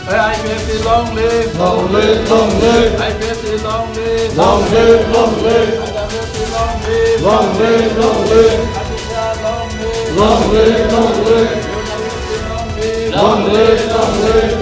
IPFT long live, long live, long live. IPFT long live, long live, long live. IPFT long live, long live, long live. long live, long live, long live. long live, long live.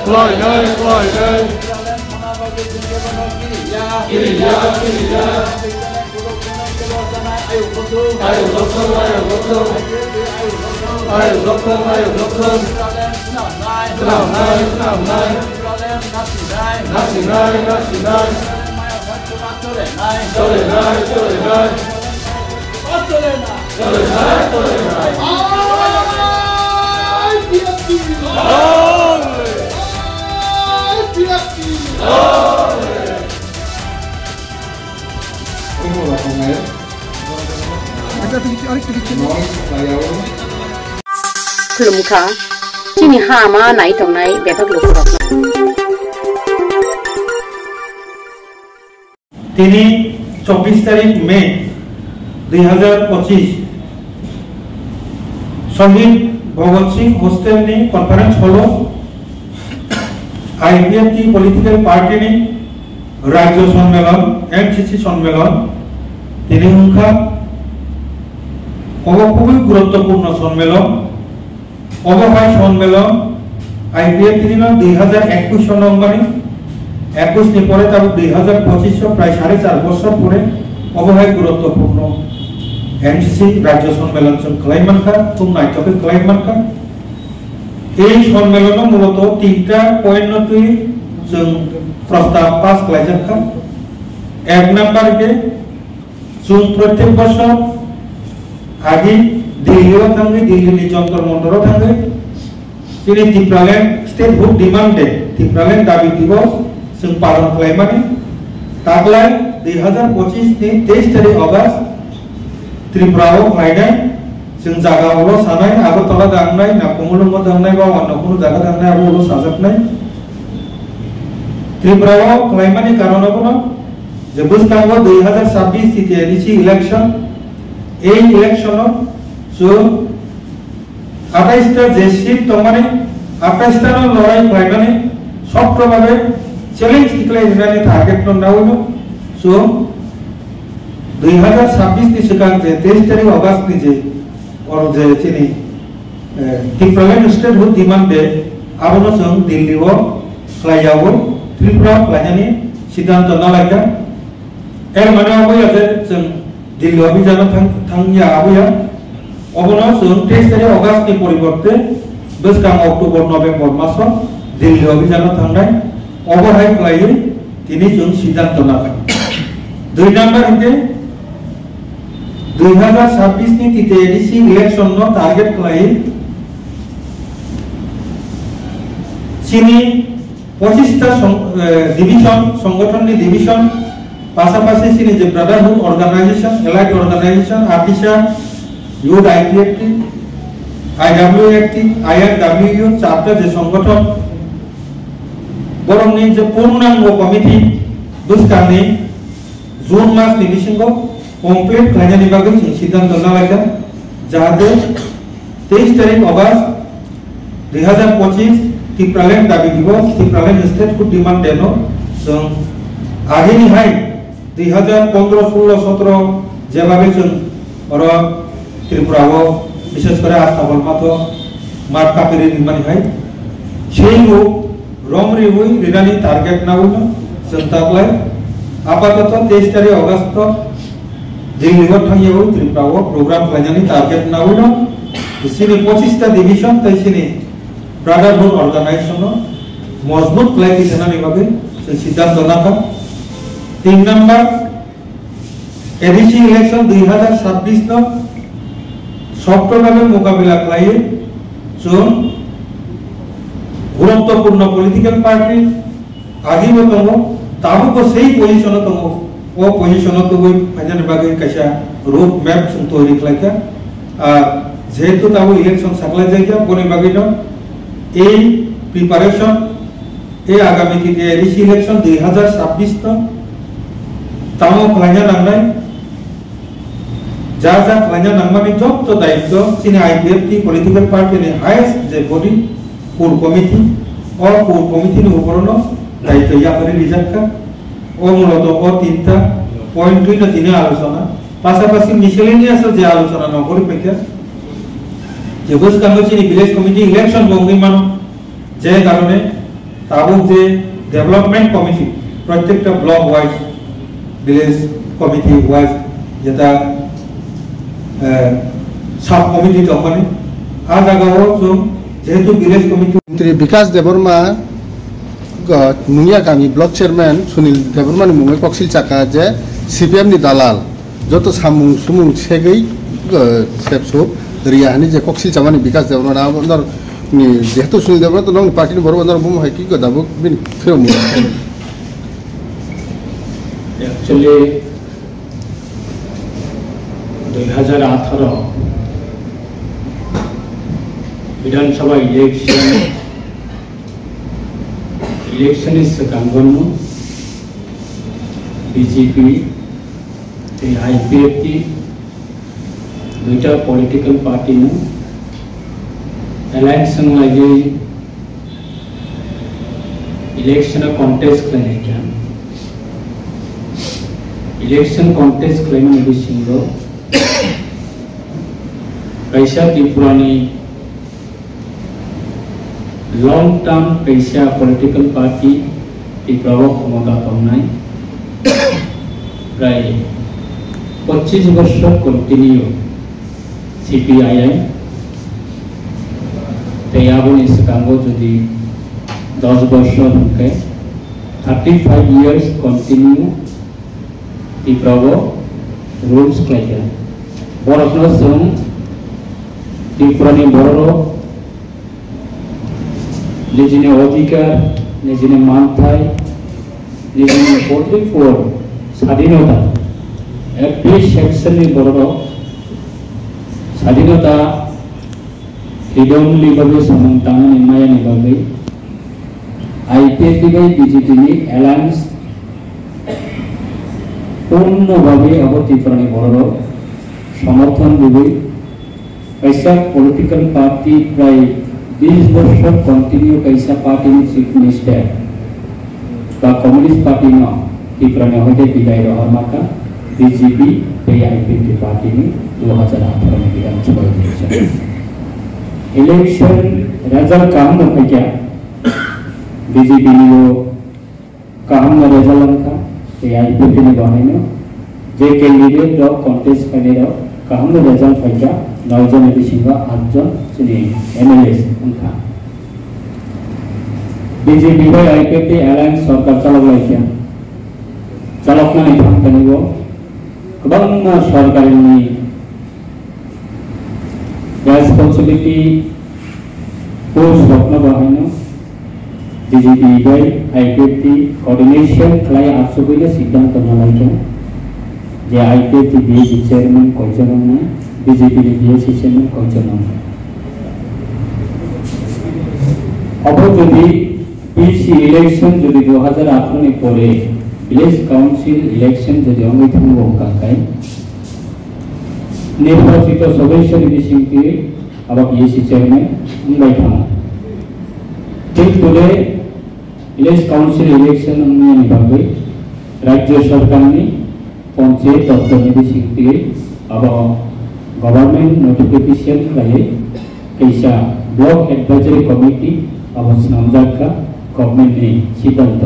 Fly night, fly night. Kiriya, kiriya. Ayo dokter, ayo dokter. Ayo dokter, ayo dokter. Senam naik, senam naik. Nasi naik, nasi naik. Sore naik, sore naik. Sore naik, sore naik. Kulumka, kini hama naik tong naik betak lupa. তিনি 24 তারিখ মে 2025 শহীদ Bhagat Singh hostel নি conference হলো IPFT political party নি রাজ্য সম্মেলন MCC সম্মেলন তিনি উনখা খুবই গুরুত্বপূর্ণ সম্মেলন অবহাই সম্মেলন আইপিএফটি 2021 সনম্বরে 21 নি পরে তার 2025 প্রায় 4.5 বছর পরে অবহাই গুরুত্বপূর্ণ এমসিসি রাজ্য সম্মেলন ক্লাইমানকা তুম নাইটকে ক্লাইমানকা এই সম্মেলন মূলত তিনটা পয়েন্ট তুই जों প্রস্তাব পাস ক্লাইজাকা এক নাম্বার কে जों প্রত্যেক বছর আগে দিল্লিও থাঙ্গে দিল্লি যন্তর মন্তর থাঙ্গে তিনি ত্রিপুরাল্যান্ড স্টেট হুড ডিমান্ডে ত্রিপুরাল্যান্ড দাবি দিবস जों पालन खालामनानै तागलाय 2025 नि 23 तारिख अगस्त त्रिपुरायाव फायनाय जों जागायावल' सानाय आगरतला दांनाय ना कमलुंग दांनाय बा अन्य कोनो जागा दांनाय आबोल' साजाबनाय त्रिपुरायाव खालामनायनि कारणावनो जे बुस्तांगो 2026 तिथियारिसि इलेक्शन এই ইলেকশনত जों 28 টা যে সিট তমানে 28 টা লড়াই খালামनानै সক্রিয়ভাবে চ্যালেঞ্জ টিকলাই দিনানি টার্গেট নাওনো सो 2026 नि सिगां जे 23 तारिख अगस्त नि जे और जे चिनि टिप्रालेन स्टेट हुड डिमांड दे आबोनो जों दिल्लीआव खालायावो त्रिपुरा खालायनायनि सिद्धांत लायगा एर माने आबोया जे जों दिल्लीआव बिजानो थांया आबोया अबोनो जों 23 तारिख अगस्त नि परिबर्ते बोसगां अक्टोबर नभेम्बर मासाव दिल्लीआव बिजानो थांनाय অবহাই খালাयो তিনি जों सिद्धांत लाबाय दुई नाम्बार हिते 2026 नि तिथियारिसि इलेक्शन नो टार्गेट खालायो चिनी 25 टा डिविजन संगठन नि डिविजन पासापासि चिनी जे ब्रादारहुड अर्गानाइजेशन एलाइड अर्गानाइजेशन आर्टिसा यूथ आईपीएफटी आईडब्ल्यूएफटी आईएनडब्ल्यूयू चारटा जे संगठन बरंनि जे पूर्णांग कमिटी बुस्कानि जून मास नि बिसिंगो कमप्लीट खालायनायनि बागै जों सिद्धांत लायगा जाहाथे 23 तारिख अगस्त 2025 त्रिपुरालेण्ड दाबि दिवस त्रिपुरालेण्ड स्टेट हुड डिमांड देनो जों आगेनिहाय 2015 16 17 जेबाबे जों और त्रिपुराव विशेष करे आस्थाफल मातो मार्क कापेरि निमानिहाय सेइगो रमरी हुई रिनानी टार्गेट नाउनो जों तागलाय आपातत 23 तारिख अगस्त दिल्लीआव थांयाव त्रिपुरायाव प्रोग्राम खालायनायनि टार्गेट नाउनो सिनि 25 टा डिविजन तैसिनि ब्रादारहुड अर्गानाइजेशन मजबूत खालायनायनि बागै जों सिद्धांत लाखा 3 नम्बर एडिसि इलेक्शन 2026 नो सफ्टभावे मोकाबिला खालायो जों गुरुत्वपूर्ण पॉलिटिकल पार्टी आदिबो दङ ताबो सही पोजिशन दङ ओ पोजिशन तो गई फाइनाल बागै कैसा रोड मैप जों तैयारी खालायखा जेहेतु ताबो इलेक्शन साकलाय जायगा बनि बागै न ए प्रिपारेशन ए आगामी तिथियारिसि इलेक्शन 2026 नो तामो खालायना नांनाय जा खालायना नांमानि जब तो दायित्व सिनि आईपीएफटी पॉलिटिकल पार्टी नि हाईएस्ट जे बडी কোর কমিটি ও কোর কমিটির উপরনো দায়িত্ব ইয়াপরে রিজার্ভকা ও মূলত ও তিনটা পয়েন্ট দুই না তিনে আলোচনা পাশাপাশি মিসেলেনিয়াস যে আলোচনা নগরী পেক্ষা যে বুঝ কাঙ্গচিনি ভিলেজ কমিটি ইলেকশন বঙ্গিমান যে কারণে তাবুক যে ডেভেলপমেন্ট কমিটি প্রত্যেকটা block wise village committee wise যেটা সাব কমিটি দোকানে আ জায়গাও যেহেতু ভিলেজ কমিটি মন্ত্রী বিকাশ দেববর্মা নুনিয়া গামী ব্লক চেয়ারম্যান সুনীল দেববর্মানি মুঙে কক্সিল চাকা যে সিপিএম नि দালাল যত সামুং সুমুং সেগৈ সেবসব রিয়াহানি যে কক্সিল চামানি বিকাশ দেববর্মা আবন্দর যেহেতু সুনীল দেববর্মা তো নং পার্টিনি বড় বন্দর বুম হয় কি গদাবো বিন ফেরম एक्चुअली 2018 विधानसभा इलेक्शन सिगांगोनो बीजेपी आईपीएफ दुईटा पॉलिटिकल पार्टी अलायंस लगे इलेक्शन कॉन्टेस्ट करने क्या इलेक्शन कॉन्टेस्ट क्लेम सिंगो पैसा त्रिपुरानी लॉन्ग टर्म पैसा पॉलिटिकल पार्टी त्रिपुरा क्षमता पाना प्राय 25 वर्ष कंटिन्यू सीपीआईएम तैयाबनी सिगांगो जुदी 10 वर्ष होके 35 years कंटिन्यू त्रिपुरा रूल्स क्लाइया बरफनो जों त्रिपुरानि बर'नो निजिनि अधिकार निजिनि मानथाय निजिनि 44 स्वाधीनता एभ्रि सेक्शननि बर'नो स्वाधीनता फ्रीडमनि बागै समानतानि मायानि बागै आईपीएफ नि बीजेपी नि एलायंस पूर्णभावे अब त्रिपुरानि बर'नो समर्थन दिबो कैसा पॉलिटिकल पार्टी प्राय 20 वर्ष कंटिन्यू कैसा पार्टी चीफ मिनिस्टर बा कम्युनिस्ट पार्टी न त्रिपुरानि होते विदाय रहमाका बीजेपी आईपीएफ पार्टी नि 2018 में विधानसभा इलेक्शन रिजल्ट काम न क्या बीजेपी नि काम न रिजल्ट का आईपीएफ नि बहाइनो जे कैंडिडेट रो कॉन्टेस्ट करने रो काम न रिजल्ट फैया 9 जन बिसिंगा 8 जन जोंनि एमएलए उनका बीजेपी बाय आईपीएफ एलायंस सरकार चलायलायखिया चलाखनानै थांफानांगौ गोबां सरकारनि रेसपन्सिबिलिटी पोस्ट रखना बाहायनो बीजेपी बाय आईपीएफ कोऑर्डिनेशन खालाय आसुबैनो सिद्धांत लायखिया जे आईपीएफ बीएससी चेयरमैन कयजन दं बीजेपी बीएससी चेयरमैन कयजन दं अब যদি बीसी इलेक्शन যদি 2018 नि परे विलेज काउंसिल इलेक्शन যদি अंगै थांगो काकाय निर्वाचित सदस्यनि बिसिंति अब बीएससी चेयरमैन अंगै थांगो ठीक तोले विलेज काउंसिल इलेक्शन अंगनि बागै राज्य सरकारनि पंचायत दफ्तर बिसिंति अब गवर्नमेंट नोटिफिकेशन खाले कैसा ब्लॉक एडवाइजरी कमिटी अब नामजाका गवर्नमेंट ने सिद्धांत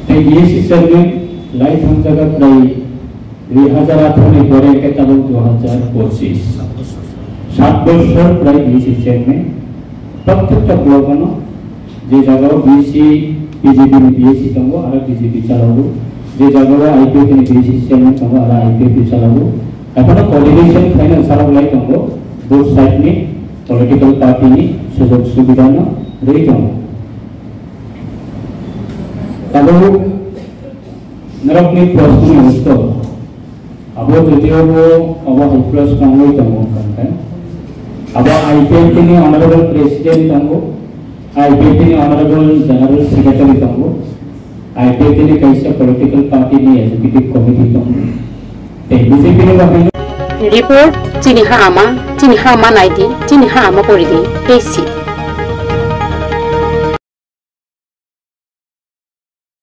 है बीएससी चेयरमैन लाइफ हम जगह प्राय 2018 में परे के तब 2025 7 वर्ष प्राय बीएससी चेयरमैन प्रत्येक ब्लॉक न जे जगह बीएससी बीजेपी ने बीएससी तंगो आरो बीजेपी चलाबो जे जगह आईपीएफ ने बीएससी चेयरमैन तंगो आरो आईपीएफ चलाबो अपन कोऑर्डिनेशन फाइनेंस चलाबलाय तंगो बोथ साइड ने पॉलिटिकल पार्टी नि सुजोग सुविधा न रही तंगो तब नरकनि प्रश्न उत्तर अब जदियो अब हेल्पलेस तंगो तंगो कांताय अब आईपीएफ नि ऑनरेबल प्रेसिडेंट तंगो आईपीएफ नि ऑनरेबल जनरल सेक्रेटरी तंगो आईपीएफ नि कैसा पॉलिटिकल पार्टी नि एग्जीक्यूटिव कमिटी तंगो बीजेपी ने बाहायनो रिपोर्ट चिनिहा आमा नाइदि चिनिहा आमा परिदि पेसि